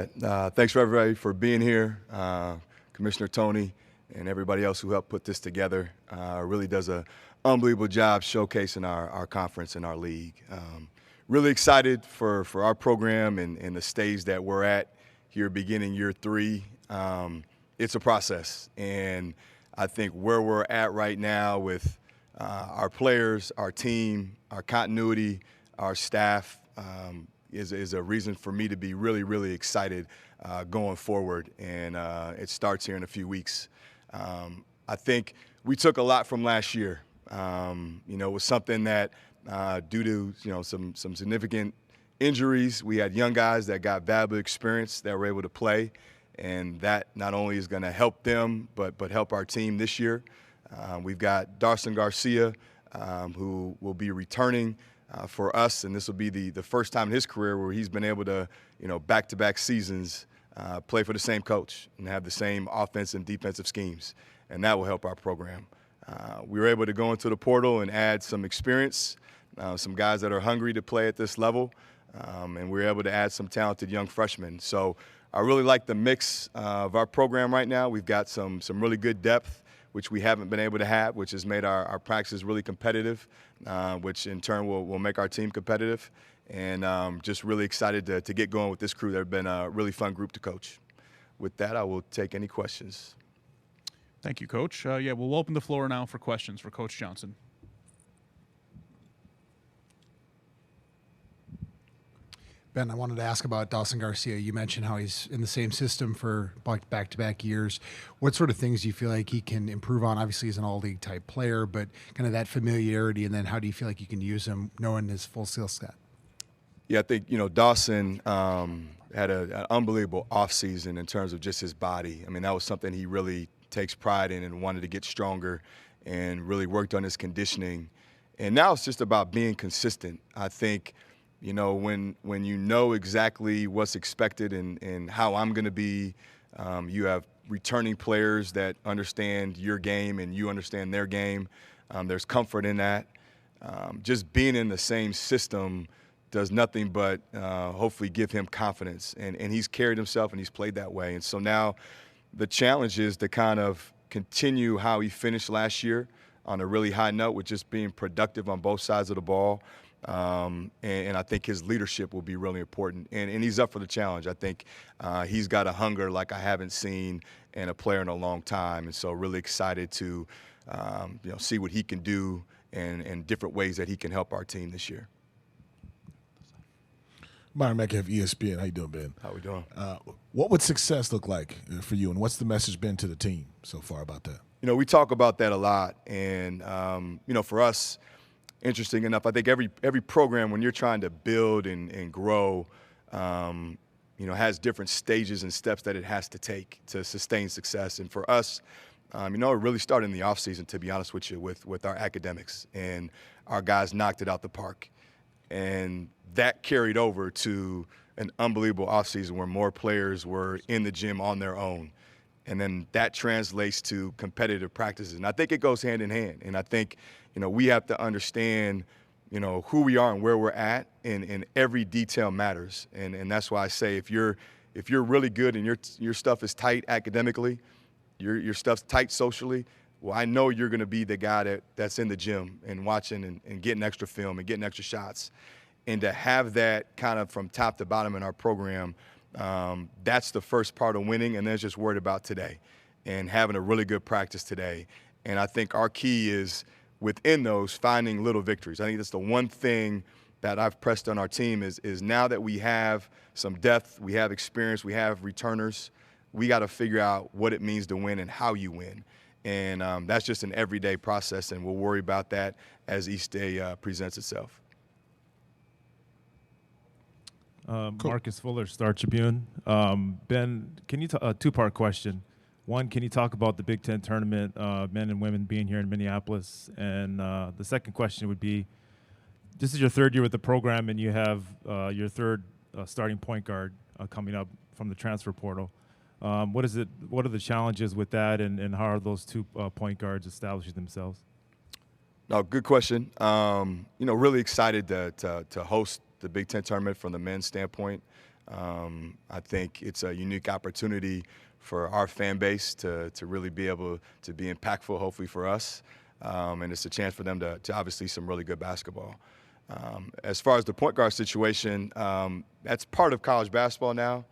Thanks for everybody for being here. Commissioner Tony and everybody else who helped put this together really does an unbelievable job showcasing our conference and our league. Really excited for our program and the stage that we're at here beginning year 3. It's a process, and I think where we're at right now with our players, our team, our continuity, our staff, is a reason for me to be really, really excited going forward. And it starts here in a few weeks. I think we took a lot from last year. It was something that due to some significant injuries, we had young guys that got valuable experience that were able to play. And that not only is going to help them, but help our team this year. We've got Dawson Garcia, who will be returning for us, and this will be the first time in his career where he's been able to, back-to-back seasons play for the same coach and have the same offensive and defensive schemes, and that will help our program. We were able to go into the portal and add some experience, some guys that are hungry to play at this level, and we were able to add some talented young freshmen. So I really like the mix of our program right now. We've got some really good depth, which we haven't been able to have, which has made our practices really competitive, which in turn will make our team competitive. And just really excited to get going with this crew. They've been a really fun group to coach. With that, I will take any questions. Thank you, Coach. We'll open the floor now for questions for Coach Johnson. Ben, I wanted to ask about Dawson Garcia. You mentioned how he's in the same system for back-to-back years. What sort of things do you feel like he can improve on? Obviously, he's an all-league type player, but kind of that familiarity, and then how do you feel like you can use him knowing his full skill set? Yeah, I think, Dawson had an unbelievable offseason in terms of just his body. I mean, that was something he really takes pride in and wanted to get stronger and really worked on his conditioning. And now it's just about being consistent. I think – when you know exactly what's expected and how I'm going to be, you have returning players that understand your game and you understand their game. There's comfort in that. Just being in the same system does nothing but hopefully give him confidence. And he's carried himself and he's played that way. And so now the challenge is to kind of continue how he finished last year on a really high note with just being productive on both sides of the ball. And I think his leadership will be really important. And he's up for the challenge. I think he's got a hunger like I haven't seen in a player in a long time. And so really excited to see what he can do and different ways that he can help our team this year. Myron Metcalf, ESPN. How you doing, Ben? How we doing? What would success look like for you, and what's the message been to the team so far about that? We talk about that a lot. And, for us, interesting enough, I think every program, when you're trying to build and grow, has different stages and steps that it has to take to sustain success. And for us, it really started in the offseason, to be honest with you, with our academics. And our guys knocked it out the park. And that carried over to an unbelievable offseason where more players were in the gym on their own. And then that translates to competitive practices. And I think it goes hand in hand. And I think, we have to understand, who we are and where we're at, and every detail matters. And that's why I say if you're really good and your stuff is tight academically, your stuff's tight socially, well, I know you're going to be the guy that's in the gym and watching and getting extra film and getting extra shots. And to have that kind of from top to bottom in our program, that's the first part of winning, and then it's just worried about today and having a really good practice today. And I think our key is within those finding little victories. I think that's the one thing that I've pressed on our team is now that we have some depth, we have experience, we have returners, we got to figure out what it means to win and how you win. And that's just an everyday process, and we'll worry about that as each day presents itself. Marcus Fuller, Star Tribune. Ben, can you a two-part question? One, can you talk about the Big Ten tournament, men and women being here in Minneapolis? And the second question would be, this is your third year with the program, and you have your third starting point guard coming up from the transfer portal. What are the challenges with that, and how are those two point guards establishing themselves? No, good question. Really excited to host the Big Ten tournament from the men's standpoint. I think it's a unique opportunity for our fan base to really be able to be impactful, hopefully for us, and it's a chance for them to obviously some really good basketball. As far as the point guard situation, that's part of college basketball now.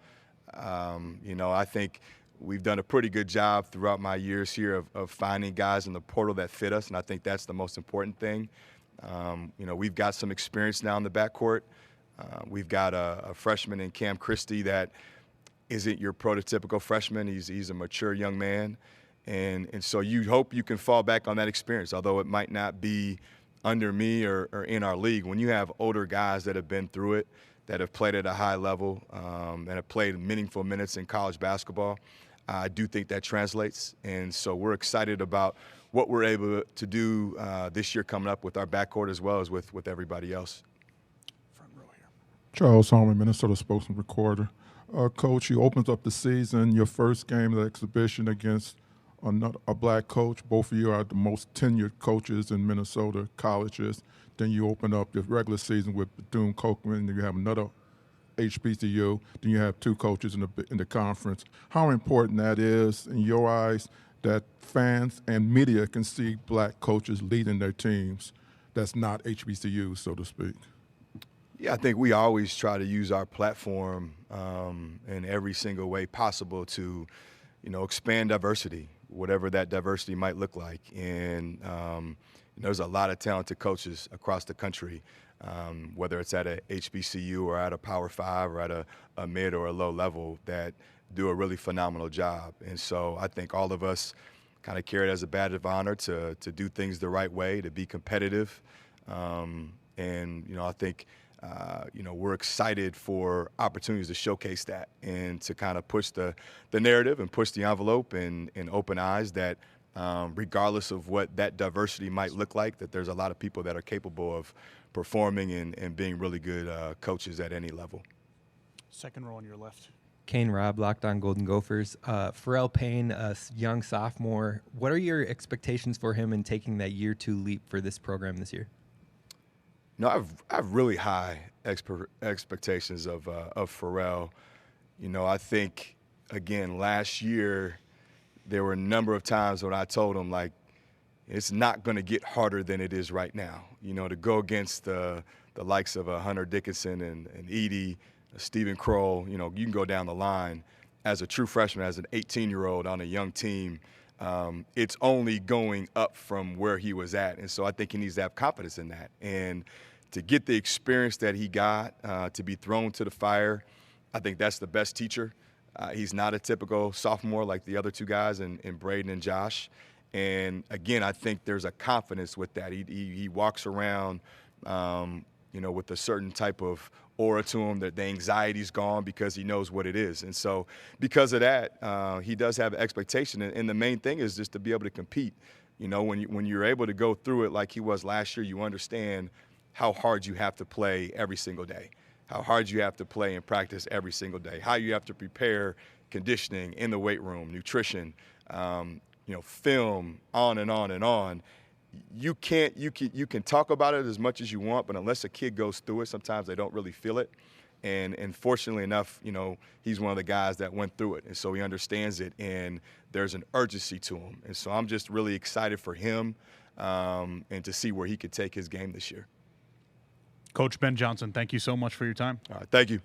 I think we've done a pretty good job throughout my years here of finding guys in the portal that fit us, and I think that's the most important thing. We've got some experience now in the backcourt. We've got a freshman in Cam Christie that isn't your prototypical freshman. He's a mature young man, and so you hope you can fall back on that experience, although it might not be under me or in our league. When you have older guys that have been through it, that have played at a high level, and have played meaningful minutes in college basketball, I do think that translates. And so we're excited about what we're able to do this year coming up with our backcourt as well as with everybody else. Front row here. Charles Holman, Minnesota Spokesman Recorder. Coach, you opened up the season, your first game of the exhibition against a black coach. Both of you are the most tenured coaches in Minnesota colleges. Then you open up the regular season with Bethune-Cookman, then you have another HBCU, then you have two coaches in the conference. How important that is in your eyes that fans and media can see black coaches leading their teams that's not HBCUs, so to speak? Yeah, I think we always try to use our platform in every single way possible to, expand diversity, whatever that diversity might look like. And there's a lot of talented coaches across the country, whether it's at a HBCU or at a Power 5 or at a mid or a low level, that do a really phenomenal job. And so I think all of us kind of carry it as a badge of honor to do things the right way, to be competitive. I think we're excited for opportunities to showcase that and to kind of push the narrative and push the envelope and open eyes that regardless of what that diversity might look like, that there's a lot of people that are capable of performing and being really good coaches at any level. Second row on your left. Kane Robb, Locked On Golden Gophers. Pharell Payne, a young sophomore. What are your expectations for him in taking that year 2 leap for this program this year? I've really high expectations of Pharell. I think, again, last year there were a number of times when I told him, like, it's not going to get harder than it is right now. To go against the likes of Hunter Dickinson and Edey, Stephen Kroll, you can go down the line. As a true freshman, as an 18-year-old on a young team, it's only going up from where he was at. And so I think he needs to have confidence in that. And to get the experience that he got, to be thrown to the fire, I think that's the best teacher. He's not a typical sophomore like the other two guys in Braden and Josh. And, again, I think there's a confidence with that. He walks around, with a certain type of aura to him, that the anxiety's gone because he knows what it is. And so because of that, he does have expectation. And the main thing is just to be able to compete. When you're able to go through it like he was last year, you understand how hard you have to play every single day, how hard you have to play and practice every single day, how you have to prepare conditioning in the weight room, nutrition, film, on and on and on. You can talk about it as much as you want, but unless a kid goes through it, sometimes they don't really feel it. And fortunately enough, he's one of the guys that went through it, and so he understands it, and there's an urgency to him. And so I'm just really excited for him and to see where he could take his game this year. Coach Ben Johnson, thank you so much for your time. All right, thank you.